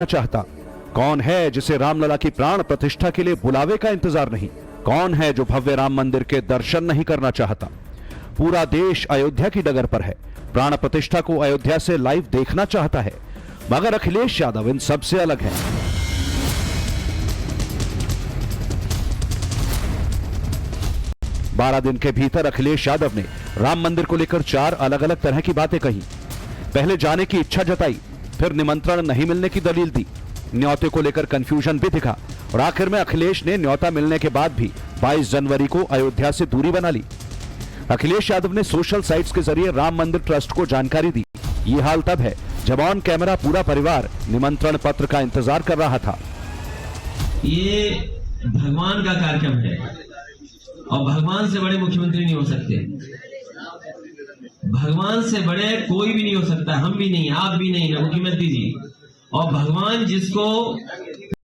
चाहता? कौन है जिसे रामलला की प्राण प्रतिष्ठा के लिए बुलावे का इंतजार नहीं? कौन है जो भव्य राम मंदिर के दर्शन नहीं करना चाहता? पूरा देश अयोध्या की डगर पर है, प्राण प्रतिष्ठा को अयोध्या से लाइव देखना चाहता है, मगर अखिलेश यादव इन सबसे अलग है। बारह दिन के भीतर अखिलेश यादव ने राम मंदिर को लेकर 4 अलग अलग तरह की बातें कही। पहले जाने की इच्छा जताई, फिर निमंत्रण नहीं मिलने की दलील दी, न्योते को लेकर कंफ्यूजन भी दिखा और आखिर में अखिलेश ने न्योता मिलने के बाद भी 22 जनवरी को अयोध्या से दूरी बना ली। अखिलेश यादव ने सोशल साइट्स के जरिए राम मंदिर ट्रस्ट को जानकारी दी। ये हाल तब है जब ऑन कैमरा पूरा परिवार निमंत्रण पत्र का इंतजार कर रहा था। ये भगवान का कार्यक्रम है और भगवान से बड़े मुख्यमंत्री नहीं हो सकते। भगवान से बड़े कोई भी नहीं हो सकता, हम भी नहीं, आप भी नहीं, ना मुख्यमंत्री जी। और भगवान जिसको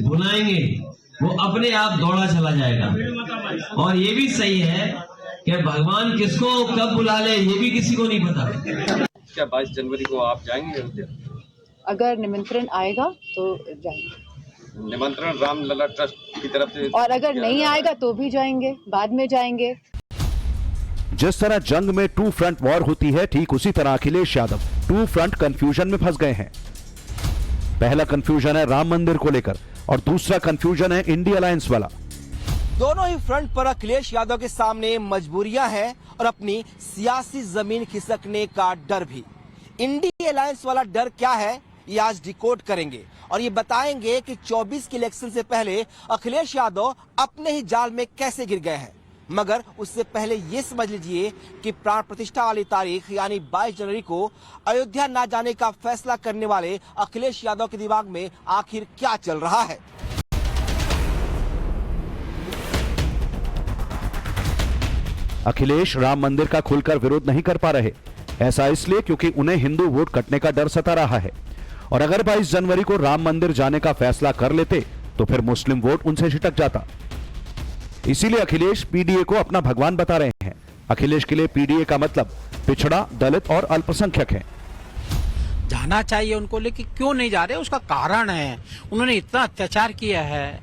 बुलाएंगे वो अपने आप दौड़ा चला जाएगा। और ये भी सही है कि भगवान किसको कब बुला ले ये भी किसी को नहीं पता। क्या 22 जनवरी को आप जाएंगे अयोध्या? अगर निमंत्रण आएगा तो जाएंगे। निमंत्रण रामलला ट्रस्ट की तरफ से, और अगर नहीं आएगा तो भी जाएंगे, बाद में जाएंगे। जिस तरह जंग में 2 फ्रंट वॉर होती है, ठीक उसी तरह अखिलेश यादव 2 फ्रंट कंफ्यूजन में फंस गए हैं। पहला कंफ्यूजन है राम मंदिर को लेकर और दूसरा कंफ्यूजन है इंडिया अलायंस वाला। दोनों ही फ्रंट पर अखिलेश यादव के सामने मजबूरियां हैं और अपनी सियासी जमीन खिसकने का डर भी। इंडिया अलायंस वाला डर क्या है, ये आज डिकोड करेंगे और ये बताएंगे कि 24 के इलेक्शन से पहले अखिलेश यादव अपने ही जाल में कैसे गिर गए हैं। मगर उससे पहले ये समझ लीजिए कि प्राण प्रतिष्ठा वाली तारीख यानी 22 जनवरी को अयोध्या न जाने का फैसला करने वाले अखिलेश यादव के दिमाग में आखिर क्या चल रहा है। अखिलेश राम मंदिर का खुलकर विरोध नहीं कर पा रहे। ऐसा इसलिए क्योंकि उन्हें हिंदू वोट कटने का डर सता रहा है और अगर 22 जनवरी को राम मंदिर जाने का फैसला कर लेते तो फिर मुस्लिम वोट उनसे छिटक जाता। इसीलिए अखिलेश पीडीए को अपना भगवान बता रहे हैं। अखिलेश के लिए पीडीए का मतलब पिछड़ा, दलित और अल्पसंख्यक है। जाना चाहिए उनको, लेकिन क्यों नहीं जा रहे उसका कारण है। उन्होंने इतना अत्याचार किया है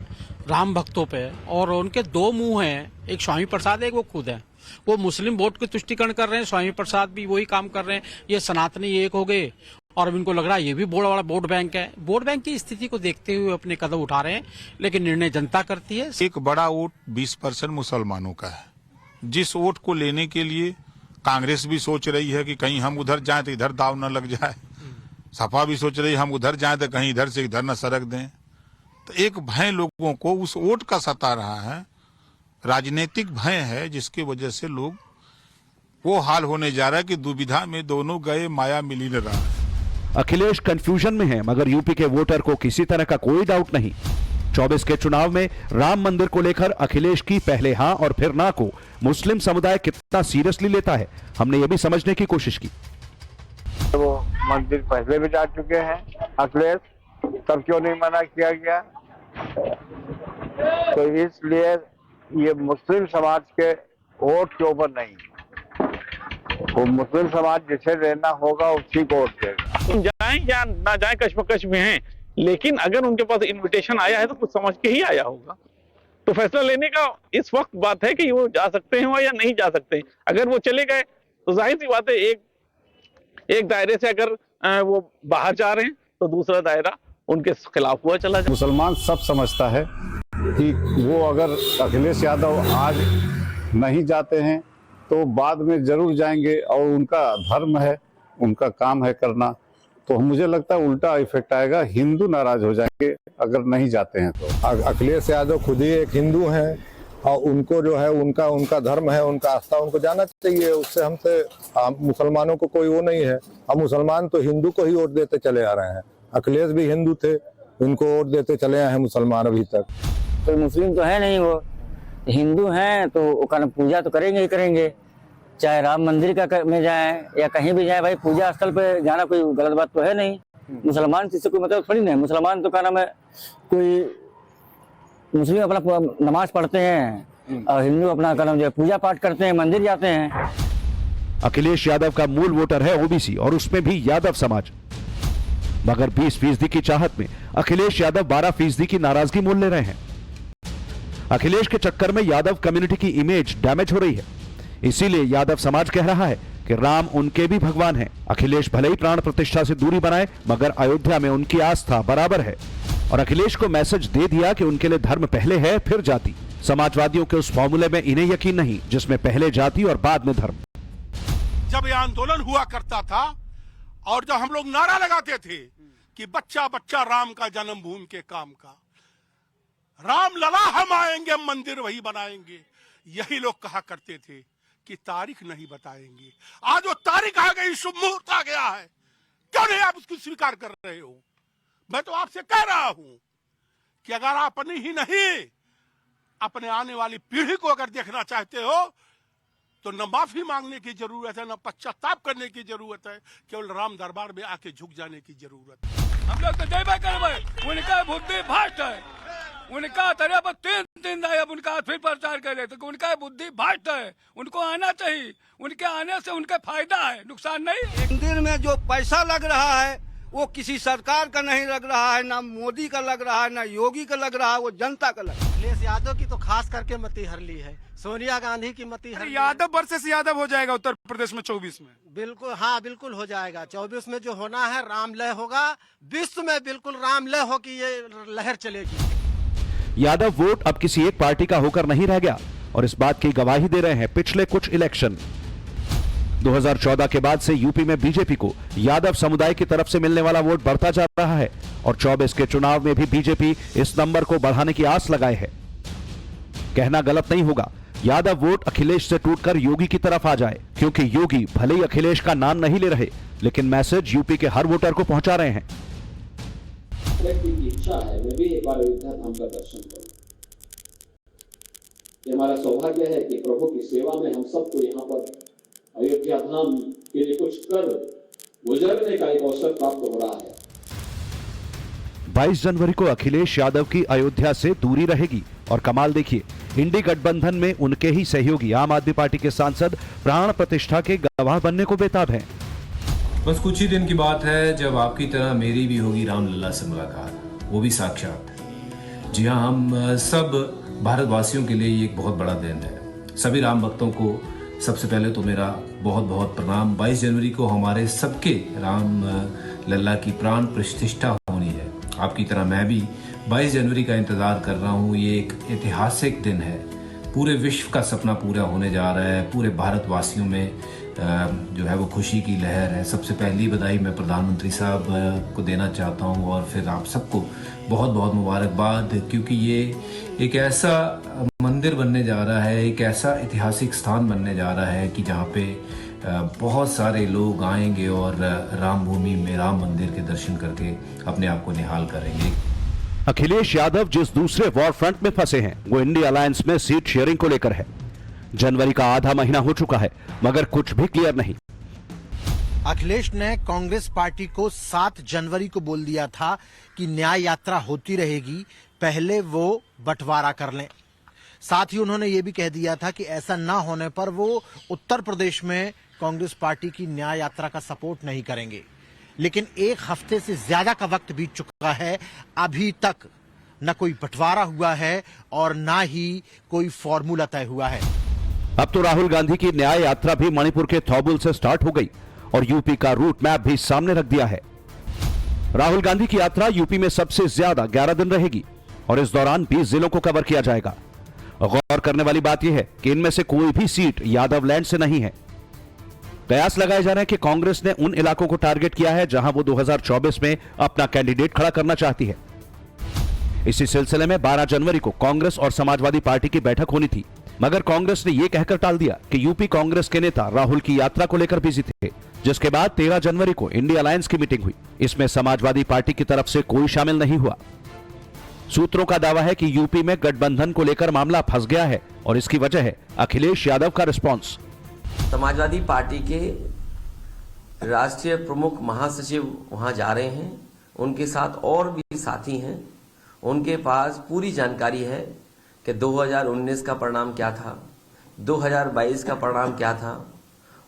राम भक्तों पे और उनके 2 मुंह हैं, एक स्वामी प्रसाद है, एक वो खुद है। वो मुस्लिम वोट के तुष्टिकरण कर रहे हैं, स्वामी प्रसाद भी वही काम कर रहे हैं, ये सनातनी एक हो गए और अब इनको लग रहा है ये भी बड़ा बड़ा वोट बैंक है। वोट बैंक की स्थिति को देखते हुए अपने कदम उठा रहे हैं, लेकिन निर्णय जनता करती है। एक बड़ा वोट 20% मुसलमानों का है, जिस वोट को लेने के लिए कांग्रेस भी सोच रही है कि कहीं हम उधर जाएं तो इधर दाव न लग जाए, सपा भी सोच रही है हम उधर जाएं तो कहीं इधर से इधर न सरक दें। तो एक भय लोगों को उस वोट का सता रहा है, राजनीतिक भय है, जिसकी वजह से लोग वो हाल होने जा रहा है कि दुविधा में दोनों गए माया मिली न रहा है। अखिलेश कंफ्यूजन में है, मगर यूपी के वोटर को किसी तरह का कोई डाउट नहीं। 24 के चुनाव में राम मंदिर को लेकर अखिलेश की पहले हां और फिर ना को मुस्लिम समुदाय कितना सीरियसली लेता है, हमने ये भी समझने की कोशिश की। वो मंदिर पहले भी जा चुके हैं अखिलेश, तब क्यों नहीं मना किया गया? तो इसलिए ये मुस्लिम समाज के वोट के ऊपर नहीं, वो मुस्लिम समाज जिसे लेना होगा उसी को वोट देगा। जाए या ना जाए कश्मकश में हैं, लेकिन अगर उनके पास इनविटेशन आया है तो कुछ समझ के ही आया होगा। तो फैसला लेने का इस वक्त बात है कि वो जा सकते हैं या नहीं जा सकते हैं। अगर वो चले गए तो जाहिर सी बात है एक दायरे से अगर वो बाहर जा रहे हैं तो दूसरा दायरा उनके खिलाफ हुआ चला जाए। मुसलमान सब समझता है कि वो अगर अखिलेश यादव आज नहीं जाते हैं तो बाद में जरूर जाएंगे और उनका धर्म है, उनका काम है करना। तो मुझे लगता है उल्टा इफेक्ट आएगा, हिंदू नाराज हो जाएंगे अगर नहीं जाते हैं तो। अखिलेश यादव खुद ही एक हिंदू हैं और उनको जो है उनका धर्म है, उनका आस्था, उनको जाना चाहिए। उससे हमसे मुसलमानों को कोई वो नहीं है। हम मुसलमान तो हिंदू को ही वोट देते चले आ रहे हैं। अखिलेश भी हिंदू थे, उनको वोट देते चले आए हैं मुसलमान अभी तक। तो मुस्लिम तो है नहीं, वो हिंदू हैं तो वो पूजा तो करेंगे ही करेंगे, चाहे राम मंदिर में जाए या कहीं भी जाए। भाई पूजा स्थल पे जाना कोई गलत बात तो है नहीं। मुसलमान से कोई मतलब थोड़ी नहीं। मुसलमान तो क्या नाम है, कोई मुस्लिम अपना नमाज पढ़ते हैं और हिंदू अपना क्या नाम जो पूजा पाठ करते हैं, मंदिर जाते हैं। अखिलेश यादव का मूल वोटर है ओबीसी और उसमें भी यादव समाज। मगर 20% की चाहत में अखिलेश यादव 12% की नाराजगी मोल ले रहे हैं। अखिलेश के चक्कर में यादव कम्युनिटी की इमेज डैमेज हो रही है। इसीलिए यादव समाज कह रहा है कि राम उनके भी भगवान हैं। अखिलेश भले ही प्राण प्रतिष्ठा से दूरी बनाए, मगर अयोध्या में उनकी आस्था बराबर है। और अखिलेश को मैसेज दे दिया कि उनके लिए धर्म पहले है फिर जाति। समाजवादियों के उस फॉर्मूले में इन्हें यकीन नहीं जिसमें पहले जाति और बाद में धर्म। जब यह आंदोलन हुआ करता था और जब हम लोग नारा लगाते थे कि बच्चा बच्चा राम का जन्मभूमि के काम का, राम लला हम आएंगे मंदिर वही बनाएंगे, यही लोग कहा करते थे कि तारीख नहीं बताएंगे। आज वो तारीख आ गई, शुभ मुहूर्त आ गया है, क्यों नहीं आप उसको स्वीकार कर रहे हो? मैं तो आपसे कह रहा हूं कि अगर आप अपनी ही नहीं अपने आने वाली पीढ़ी को अगर देखना चाहते हो तो न माफी मांगने की जरूरत है, न पश्चाताप करने की जरूरत है, केवल राम दरबार में आके झुक जाने की जरूरत है। हम लोग तो देवा करवे, उनका बुद्धि भ्रष्ट है, उनका तरह पर 3 दिन अब उनका फिर प्रचार करे तो उनका बुद्धि भ्रष्ट है, उनको आना चाहिए, उनके आने से उनका फायदा है, नुकसान नहीं। मंदिर में जो पैसा लग रहा है वो किसी सरकार का नहीं लग रहा है, ना मोदी का लग रहा है, ना योगी का लग रहा है, वो जनता का लग रहा है। अखिलेश यादव की तो खास करके मती हर ली है, सोनिया गांधी की मती हर यादव वर्सेस यादव हो जाएगा उत्तर प्रदेश में 24 में। बिल्कुल, हाँ बिल्कुल हो जाएगा। 24 में जो होना है रामलय होगा, विश्व में बिल्कुल रामलय हो कि ये लहर चलेगी। यादव वोट अब किसी एक पार्टी का होकर नहीं रह गया और इस बात की गवाही दे रहे हैं पिछले कुछ इलेक्शन। 2014 के बाद से यूपी में बीजेपी को यादव समुदाय की तरफ से मिलने वाला वोट बढ़ता जा रहा है और 24 के चुनाव में भी बीजेपी इस नंबर को बढ़ाने की आस लगाए है। कहना गलत नहीं होगा, यादव वोट अखिलेश से टूटकर योगी की तरफ आ जाए, क्योंकि योगी भले ही अखिलेश का नाम नहीं ले रहे लेकिन मैसेज यूपी के हर वोटर को पहुंचा रहे हैं। की इच्छा है मैं भी एक बार अयोध्या धाम का दर्शन करूं। ये हमारा सौभाग्य है कि प्रभु की सेवा में हम सबको यहाँ पर अयोध्या धाम के लिए कुछ कर गुजरने का एक अवसर प्राप्त हो रहा है। 22 जनवरी को अखिलेश यादव की अयोध्या से दूरी रहेगी और कमाल देखिए, इंडी गठबंधन में उनके ही सहयोगी आम आदमी पार्टी के सांसद प्राण प्रतिष्ठा के गवाह बनने को बेताब हैं। बस कुछ ही दिन की बात है जब आपकी तरह मेरी भी होगी रामलला से मुलाकात, वो भी साक्षात। जी हाँ, हम सब भारतवासियों के लिए ये एक बहुत बड़ा दिन है। सभी राम भक्तों को सबसे पहले तो मेरा बहुत बहुत प्रणाम। 22 जनवरी को हमारे सबके राम लल्ला की प्राण प्रतिष्ठा होनी है। आपकी तरह मैं भी 22 जनवरी का इंतज़ार कर रहा हूँ। ये एक ऐतिहासिक दिन है, पूरे विश्व का सपना पूरा होने जा रहा है। पूरे भारतवासियों में जो है वो खुशी की लहर है। सबसे पहली बधाई मैं प्रधानमंत्री साहब को देना चाहता हूँ और फिर आप सबको बहुत बहुत मुबारकबाद, क्योंकि ये एक ऐसा मंदिर बनने जा रहा है, एक ऐसा ऐतिहासिक स्थान बनने जा रहा है कि जहाँ पे बहुत सारे लोग आएंगे और राम भूमि में राम मंदिर के दर्शन करके अपने आप को निहाल करेंगे। अखिलेश यादव जिस दूसरे वॉर फ्रंट में फंसे हैं वो इंडिया अलायंस में सीट शेयरिंग को लेकर है। जनवरी का आधा महीना हो चुका है मगर कुछ भी क्लियर नहीं। अखिलेश ने कांग्रेस पार्टी को 7 जनवरी को बोल दिया था कि न्याय यात्रा होती रहेगी, पहले वो बंटवारा कर लें। साथ ही उन्होंने ये भी कह दिया था कि ऐसा ना होने पर वो उत्तर प्रदेश में कांग्रेस पार्टी की न्याय यात्रा का सपोर्ट नहीं करेंगे। लेकिन 1 हफ्ते से ज्यादा का वक्त बीत चुका है, अभी तक न कोई बंटवारा हुआ है और ना ही कोई फॉर्मूला तय हुआ है। अब तो राहुल गांधी की न्याय यात्रा भी मणिपुर के थौबुल से स्टार्ट हो गई और यूपी का रूट मैप भी सामने रख दिया है। राहुल गांधी की यात्रा यूपी में सबसे ज्यादा 11 दिन रहेगी और इस दौरान 20 जिलों को कवर किया जाएगा। गौर करने वाली बात यह है कि इनमें से कोई भी सीट यादव लैंड से नहीं है। कयास लगाए जा रहे हैं कि कांग्रेस ने उन इलाकों को टारगेट किया है जहां वो 2024 में अपना कैंडिडेट खड़ा करना चाहती है। इसी सिलसिले में 12 जनवरी को कांग्रेस और समाजवादी पार्टी की बैठक होनी थी, मगर कांग्रेस ने यह कहकर टाल दिया कि यूपी कांग्रेस के नेता राहुल की यात्रा को लेकर बिजी थे। जिसके बाद 13 जनवरी को इंडिया अलायंस की मीटिंग हुई। इसमें समाजवादी पार्टी की तरफ से कोई शामिल नहीं हुआ। सूत्रों का दावा है कि यूपी में गठबंधन को लेकर मामला फंस गया है और इसकी वजह है अखिलेश यादव का रिस्पांस। समाजवादी पार्टी के राष्ट्रीय प्रमुख महासचिव वहां जा रहे हैं, उनके साथ और भी साथी हैं। उनके पास पूरी जानकारी है कि 2019 का परिणाम क्या था, 2022 का परिणाम क्या था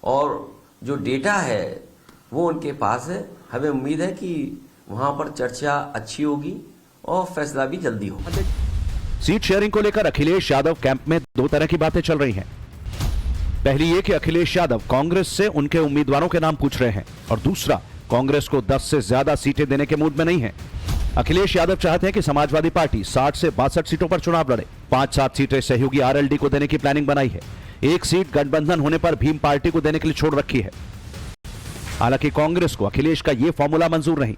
और जो डेटा है वो उनके पास है। हमें उम्मीद है कि वहां पर चर्चा अच्छी होगी और फैसला भी जल्दी होगा। सीट शेयरिंग को लेकर अखिलेश यादव कैंप में दो तरह की बातें चल रही हैं। पहली ये कि अखिलेश यादव कांग्रेस से उनके उम्मीदवारों के नाम पूछ रहे हैं और दूसरा, कांग्रेस को 10 से ज्यादा सीटें देने के मूड में नहीं है। अखिलेश यादव चाहते हैं कि समाजवादी पार्टी 60 से 62 सीटों पर चुनाव लड़े। 5-7 सीटें सहयोगी आरएलडी को देने की प्लानिंग बनाई है। एक सीट गठबंधन होने पर भीम पार्टी को देने के लिए छोड़ रखी है। हालांकि कांग्रेस को अखिलेश का यह फॉर्मूला मंजूर नहीं,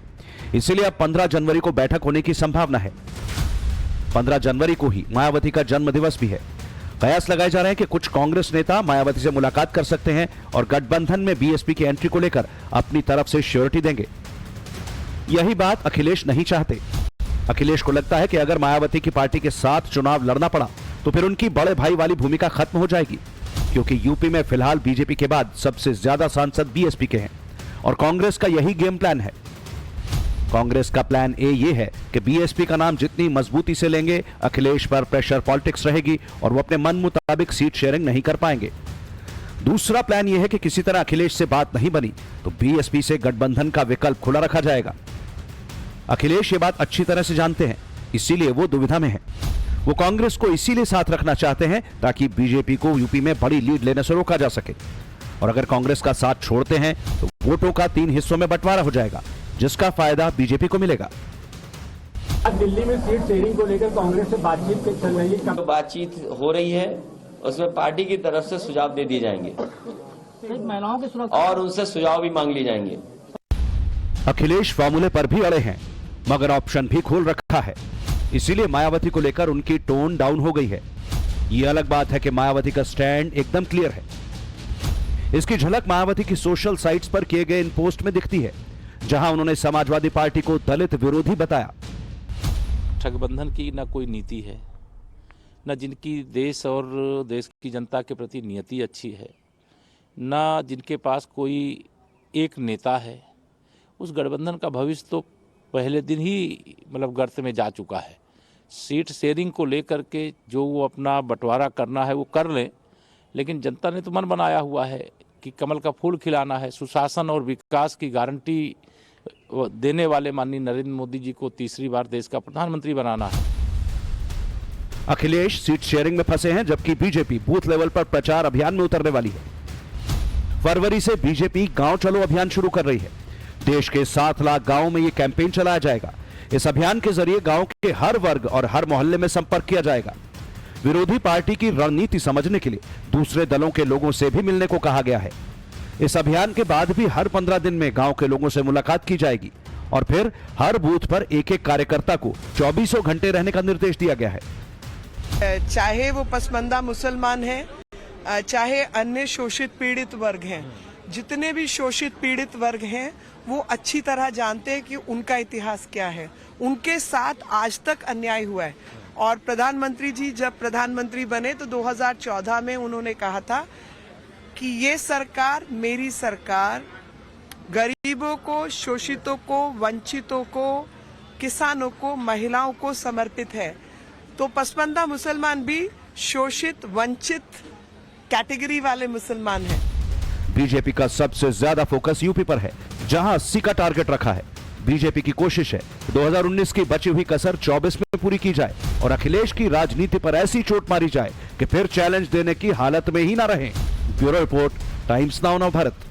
इसीलिए अब 15 जनवरी को बैठक होने की संभावना है। 15 जनवरी को ही मायावती का जन्मदिवस भी है। कयास लगाए जा रहे हैं कि कुछ कांग्रेस नेता मायावती से मुलाकात कर सकते हैं और गठबंधन में बीएसपी की एंट्री को लेकर अपनी तरफ से श्योरिटी देंगे। यही बात अखिलेश नहीं चाहते। अखिलेश को लगता है कि अगर मायावती की पार्टी के साथ चुनाव लड़ना पड़ा तो फिर उनकी बड़े भाई वाली भूमिका खत्म हो जाएगी, क्योंकि यूपी में फिलहाल बीजेपी के बाद सबसे ज्यादा सांसद बीएसपी के हैं और कांग्रेस का यही गेम प्लान है। कांग्रेस का प्लान ए ये है कि बीएसपी का नाम जितनी मजबूती से लेंगे, अखिलेश पर प्रेशर पॉलिटिक्स रहेगी और वो अपने मन मुताबिक सीट शेयरिंग नहीं कर पाएंगे। दूसरा प्लान यह है कि किसी तरह अखिलेश से बात नहीं बनी तो बीएसपी से गठबंधन का विकल्प खुला रखा जाएगा। अखिलेश ये बात अच्छी तरह से जानते हैं, इसीलिए वो दुविधा में है। वो कांग्रेस को इसीलिए साथ रखना चाहते हैं ताकि बीजेपी को यूपी में बड़ी लीड लेने से रोका जा सके, और अगर कांग्रेस का साथ छोड़ते हैं तो वोटों का 3 हिस्सों में बंटवारा हो जाएगा, जिसका फायदा बीजेपी को मिलेगा। दिल्ली में सीट शेयरिंग को लेकर कांग्रेस से बातचीत चल रही है। जो बातचीत हो रही है उसमें पार्टी की तरफ से सुझाव दे दिए जाएंगे महिलाओं के सुरक्षा और उनसे सुझाव भी मांग लिए जाएंगे। अखिलेश फार्मूले पर भी अड़े हैं, मगर ऑप्शन भी खोल रखा है, इसीलिए मायावती को लेकर उनकी टोन डाउन हो गई है। ये अलग बात है कि मायावती का स्टैंड एकदम क्लियर है। इसकी झलक मायावती की सोशल साइट्स पर किए गए इन पोस्ट में दिखती है, जहां उन्होंने समाजवादी पार्टी को दलित विरोधी बताया। गठबंधन की न कोई नीति है, न जिनकी देश और देश की जनता के प्रति नियति अच्छी है, न जिनके पास कोई एक नेता है। उस गठबंधन का भविष्य तो पहले दिन ही गर्त में जा चुका है। सीट शेयरिंग को लेकर के जो वो अपना बंटवारा करना है वो कर लें, लेकिन जनता ने तो मन बनाया हुआ है कि कमल का फूल खिलाना है। सुशासन और विकास की गारंटी देने वाले माननीय नरेंद्र मोदी जी को तीसरी बार देश का प्रधानमंत्री बनाना है। अखिलेश सीट शेयरिंग में फंसे हैं, जबकि बीजेपी बूथ लेवल पर प्रचार अभियान में उतरने वाली है। फरवरी से बीजेपी गांव चलो अभियान शुरू कर रही है। देश के 7 लाख गांवों में यह कैंपेन चलाया जाएगा। इस अभियान के जरिए गांव के हर वर्ग और हर मोहल्ले में संपर्क किया जाएगा। विरोधी पार्टी की रणनीति समझने के लिए दूसरे दलों के लोगों से भी मिलने को कहा गया है। इस अभियान के बाद भी हर 15 दिन में गांव के लोगों से मुलाकात की जाएगी और फिर हर बूथ पर एक-एक कार्यकर्ता को 24 घंटे रहने का निर्देश दिया गया है। चाहे वो पसमंदा मुसलमान हैं, चाहे अन्य शोषित पीड़ित वर्ग हैं, जितने भी शोषित पीड़ित वर्ग हैं वो अच्छी तरह जानते हैं कि उनका इतिहास क्या है, उनके साथ आज तक अन्याय हुआ है। और प्रधानमंत्री जी जब प्रधानमंत्री बने तो 2014 में उन्होंने कहा था कि ये सरकार, मेरी सरकार, गरीबों को, शोषितों को, वंचितों को, किसानों को, महिलाओं को समर्पित है। तो पसमंदा मुसलमान भी शोषित, वंचित कैटेगरी वाले मुसलमान हैं। बीजेपी का सबसे ज्यादा फोकस यूपी पर है, जहां 80 का टारगेट रखा है। बीजेपी की कोशिश है 2019 की बची हुई कसर 24 में पूरी की जाए और अखिलेश की राजनीति पर ऐसी चोट मारी जाए कि फिर चैलेंज देने की हालत में ही ना रहे। Bureau report, times now Bharat.